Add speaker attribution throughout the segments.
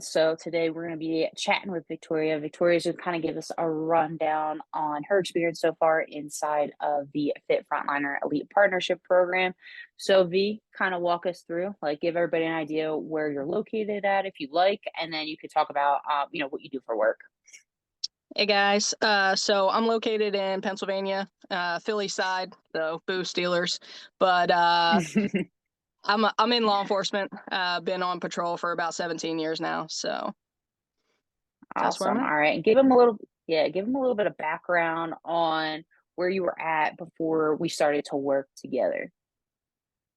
Speaker 1: So today we're going to be chatting with Victoria. Victoria's going to kind of give us a rundown on her experience so far inside of the Fit Frontliner Elite Partnership Program. So V, kind of walk us through, like give everybody an idea where you're located at if you like, and then you could talk about, what you do for work.
Speaker 2: Hey guys, so I'm located in Pennsylvania, Philly side, so boo Steelers. But I'm in law enforcement. Been on patrol for about 17 years now, so that's where I'm
Speaker 1: Awesome.
Speaker 2: at.
Speaker 1: All right, and give them a little bit of background on where you were at before we started to work together.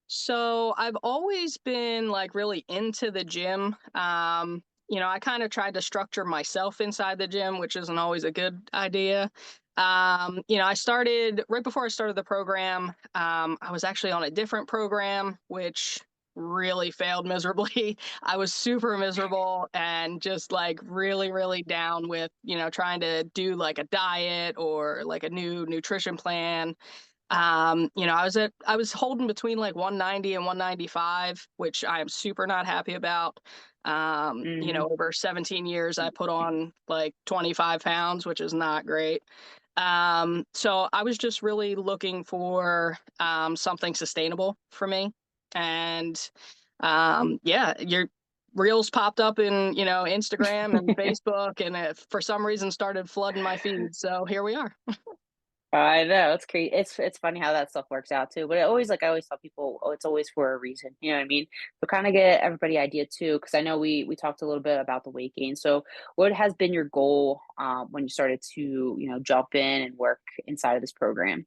Speaker 2: So I've always been like really into the gym. I kind of tried to structure myself inside the gym, which isn't always a good idea. I started right before I started the program. I was actually on a different program, which really failed miserably. I was super miserable and just like really, really down with, trying to do like a diet or like a new nutrition plan. I was holding between like 190 and 195, which I am super not happy about.
Speaker 1: Hmm.
Speaker 2: Over 17 years, I put on like 25 pounds, which is not great. So I was just really looking for something sustainable for me. And yeah, your reels popped up in, Instagram and Facebook, and it for some reason started flooding my feed. So here we are.
Speaker 1: I know, it's crazy. It's funny how that stuff works out too, but it always like, I always tell people, "Oh, it's always for a reason," you know what I mean? So kinda get everybody idea too, because I know we talked a little bit about the weight gain. So what has been your goal, when you started to, jump in and work inside of this program?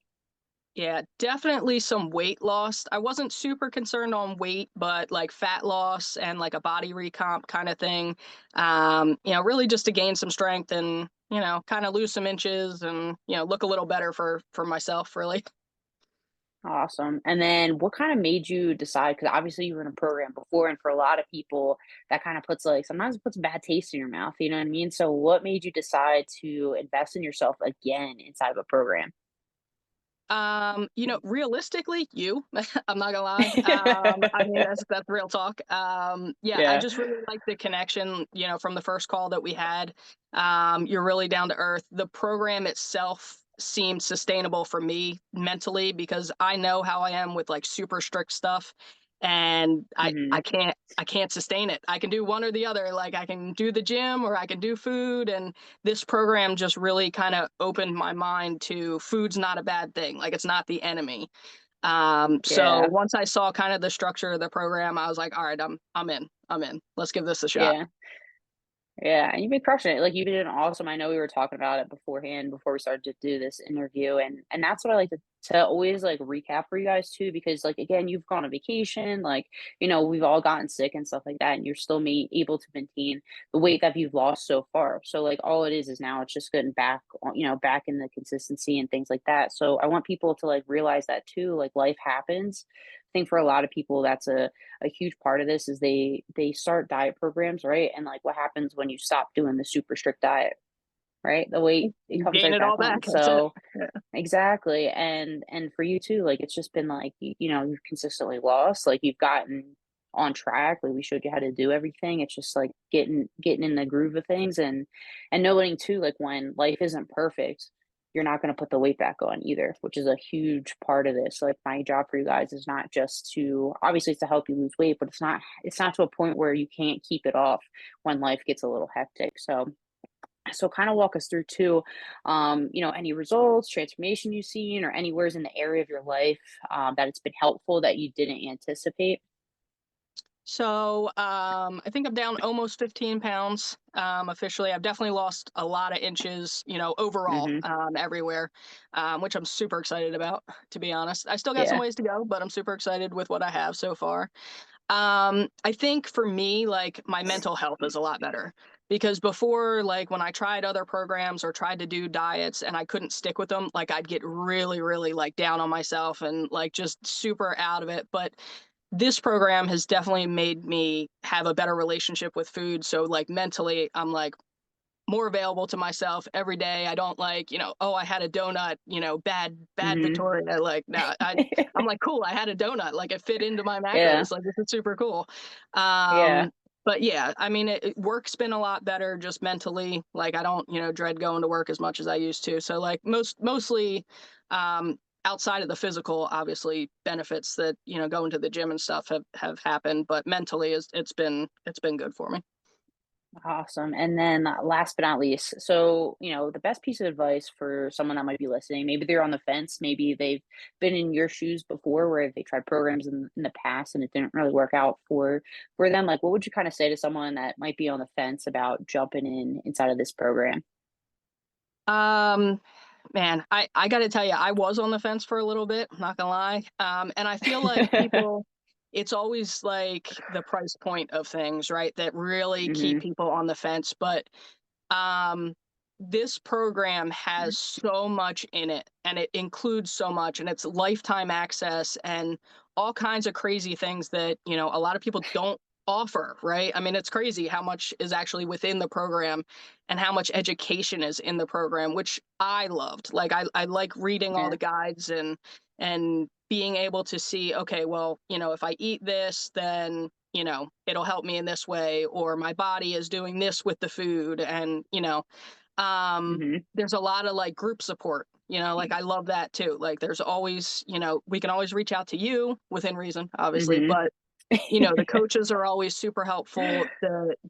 Speaker 2: Yeah, definitely some weight loss. I wasn't super concerned on weight, but like fat loss and like a body recomp kind of thing. Really just to gain some strength and, kind of lose some inches and, look a little better for myself, really.
Speaker 1: Awesome. And then what kinda made you decide? Because obviously you were in a program before, and for a lot of people, that kinda puts, like sometimes it puts a bad taste in your mouth, you know what I mean? So what made you decide to invest in yourself again inside of a program?
Speaker 2: Realistically, I'm not gonna lie. I mean, that's real talk. Yeah, I
Speaker 1: Yeah.
Speaker 2: just really like the connection, from the first call that we had. You're really down to earth. The program itself seemed sustainable for me mentally because I know how I am with like super strict stuff, and I I
Speaker 1: Mhm.
Speaker 2: can't I can't sustain it. I can do one or the other. Like I can do the gym or I can do food, and this program just really kind of opened my mind to food's not a bad thing. Like it's not the enemy. So
Speaker 1: Yeah.
Speaker 2: once I saw kind of the structure of the program, I was like, all right, I'm in. I'm in. Let's give this a shot.
Speaker 1: Yeah. Yeah, and you've been crushing it. Like you've been doing awesome. I know we were talking about it beforehand before we started to do this interview, and that's what I like to always like recap for you guys too, because like again, you've gone on vacation, like we've all gotten sick and stuff like that, and you're still able to maintain the weight that you've lost so far. So like all it is now it's just getting back, back in the consistency and things like that. So I want people to like realize that too. Like life happens. I think for a lot of people, that's a huge part of this is they start diet programs, right? And like what happens when you stop doing the super strict diet, right? The weight it
Speaker 2: You
Speaker 1: comes
Speaker 2: gain
Speaker 1: right
Speaker 2: it
Speaker 1: back
Speaker 2: all
Speaker 1: on.
Speaker 2: back. That's it.
Speaker 1: So exactly. And for you too, like it's just been like you've consistently lost, like you've gotten on track, like we showed you how to do everything. It's just like getting in the groove of things and knowing too, like when life isn't perfect, you're not going to put the weight back on either, which is a huge part of this. Like my job for you guys is not just to obviously it's to help you lose weight, but it's not to a point where you can't keep it off when life gets a little hectic. So kind of walk us through too, any results, transformation you've seen, or anywheres in the area of your life that it's been helpful that you didn't anticipate.
Speaker 2: So I think I'm down almost 15 pounds officially. I've definitely lost a lot of inches, overall,
Speaker 1: Hmm.
Speaker 2: everywhere, which I'm super excited about, to be honest. I still got some
Speaker 1: Yeah.
Speaker 2: ways to go, but I'm super excited with what I have so far. I think for me, like my mental health is a lot better because before, like when I tried other programs or tried to do diets and I couldn't stick with them, like I'd get really, really like down on myself and like just super out of it. But this program has definitely made me have a better relationship with food. So like mentally, I'm like more available to myself every day. I don't like, oh, I had a donut, bad
Speaker 1: Hmm.
Speaker 2: Victoria. Like, no, I'm like, cool, I had a donut. Like it fit into my
Speaker 1: Yeah.
Speaker 2: macros. Like this is super cool.
Speaker 1: Yeah.
Speaker 2: But yeah, I mean, work's been a lot better just mentally. Like I don't, dread going to work as much as I used to. So like mostly um outside of the physical, obviously benefits that, going to the gym and stuff have happened, but mentally it's been good for me.
Speaker 1: Awesome. And then last but not least, so, the best piece of advice for someone that might be listening, maybe they're on the fence, maybe they've been in your shoes before where they tried programs in the past and it didn't really work out for them. Like what would you kind of say to someone that might be on the fence about jumping in inside of this program?
Speaker 2: Um Man, I got to tell you, I was on the fence for a little bit, I'm not gonna lie. And I feel like people, it's always like the price point of things, right? That really keep
Speaker 1: Mhm.
Speaker 2: people on the fence. But um, this program has so much in it, and it includes so much, and it's lifetime access and all kinds of crazy things that, a lot of people don't offer, right? I mean, it's crazy how much is actually within the program and how much education is in the program, which I loved. Like I like reading all
Speaker 1: Yeah.
Speaker 2: the guides and being able to see, okay, well, if I eat this, then it'll help me in this way, or my body is doing this with the food. And,
Speaker 1: Mhm.
Speaker 2: there's a lot of like group support, like I love that too. Like there's always, we can always reach out to you within reason, obviously,
Speaker 1: Mhm.
Speaker 2: but the coaches are always super helpful.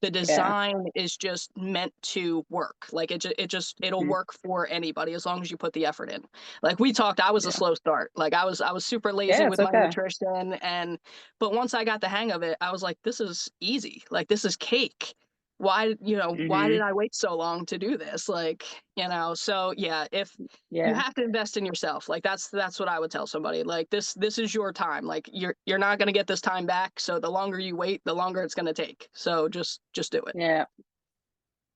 Speaker 2: The
Speaker 1: Yeah.
Speaker 2: design is just meant to work. Like it'll
Speaker 1: Mhm.
Speaker 2: work for anybody as long as you put the effort in. Like we talked, I was a
Speaker 1: Yeah.
Speaker 2: slow start. Like I was super lazy
Speaker 1: Yeah, it's
Speaker 2: with my
Speaker 1: okay.
Speaker 2: nutrition, and but once I got the hang of it, I was like, this is easy. Like this is cake. Why did
Speaker 1: Mhm.
Speaker 2: I wait so long to do this? Like, so yeah, if you
Speaker 1: Yeah.
Speaker 2: have to invest in yourself, like that's what I would tell somebody. Like this is your time. Like you're not going to get this time back, so the longer you wait, the longer it's going to take. So just do it.
Speaker 1: Yeah.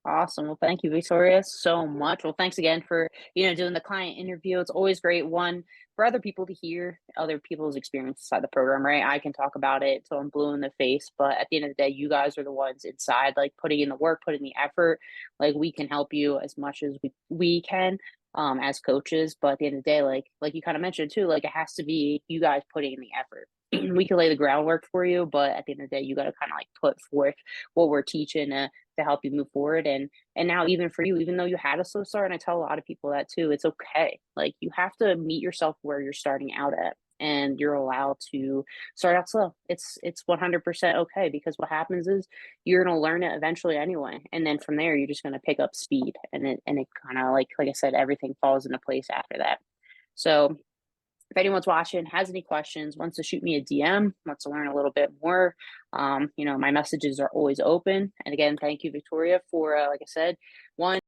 Speaker 1: Awesome. Well, thank you, Victoria, so much. Well, thanks again for, doing the client interview. It's always great, one, for other people to hear other people's experience inside the program, right? I can talk about it till I'm blue in the face, but at the end of the day, you guys are the ones inside, like putting in the work, putting the effort. Like we can help you as much as we can, as coaches. But at the end of the day, like you kind of mentioned too, like it has to be you guys putting in the effort. We can lay the groundwork for you, but at the end of the day, you got to kind of like put forth what we're teaching to help you move forward. And now even for you, even though you had a slow start, and I tell a lot of people that too, it's okay. Like you have to meet yourself where you're starting out at, and you're allowed to start out slow. It's 100% okay, because what happens is you're going to learn it eventually anyway, and then from there you're just going to pick up speed, and it kind of like I said, everything falls into place after that. So if anyone's watching, has any questions, wants to shoot me a DM, wants to learn a little bit more, my messages are always open. And again, thank you, Victoria, for, like I said, one,